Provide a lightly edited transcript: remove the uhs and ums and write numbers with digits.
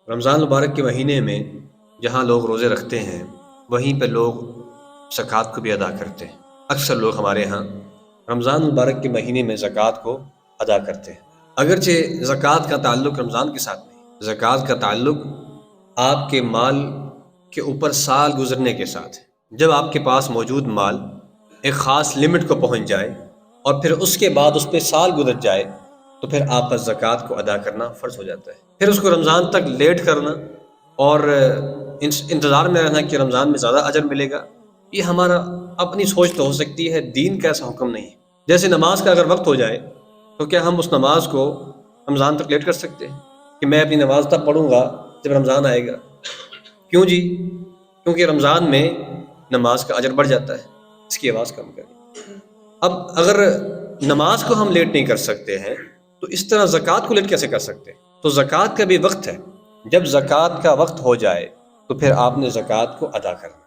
رمضان المبارک کے مہینے میں جہاں لوگ روزے رکھتے ہیں وہیں پہ لوگ زکوٰۃ کو بھی ادا کرتے ہیں۔ اکثر لوگ ہمارے ہاں رمضان المبارک کے مہینے میں زکوٰۃ کو ادا کرتے ہیں، اگرچہ زکوٰۃ کا تعلق رمضان کے ساتھ نہیں، زکوٰۃ کا تعلق آپ کے مال کے اوپر سال گزرنے کے ساتھ ہے۔ جب آپ کے پاس موجود مال ایک خاص لمٹ کو پہنچ جائے اور پھر اس کے بعد اس پہ سال گزر جائے تو پھر آپ پر زکوٰۃ کو ادا کرنا فرض ہو جاتا ہے۔ پھر اس کو رمضان تک لیٹ کرنا اور انتظار میں رہنا کہ رمضان میں زیادہ اجر ملے گا، یہ ہمارا اپنی سوچ تو ہو سکتی ہے، دین کا ایسا حکم نہیں ہے۔ جیسے نماز کا اگر وقت ہو جائے تو کیا ہم اس نماز کو رمضان تک لیٹ کر سکتے ہیں کہ میں اپنی نماز تب پڑھوں گا جب رمضان آئے گا؟ کیوں جی؟ کیونکہ رمضان میں نماز کا اجر بڑھ جاتا ہے۔ اس کی آواز کم کریں۔ اب اگر نماز کو ہم لیٹ نہیں کر سکتے ہیں تو اس طرح زکوٰۃ کو لیٹ کیسے کر سکتے ہیں؟ تو زکوٰۃ کا بھی وقت ہے، جب زکوٰۃ کا وقت ہو جائے تو پھر آپ نے زکوٰۃ کو ادا کرنا ہے۔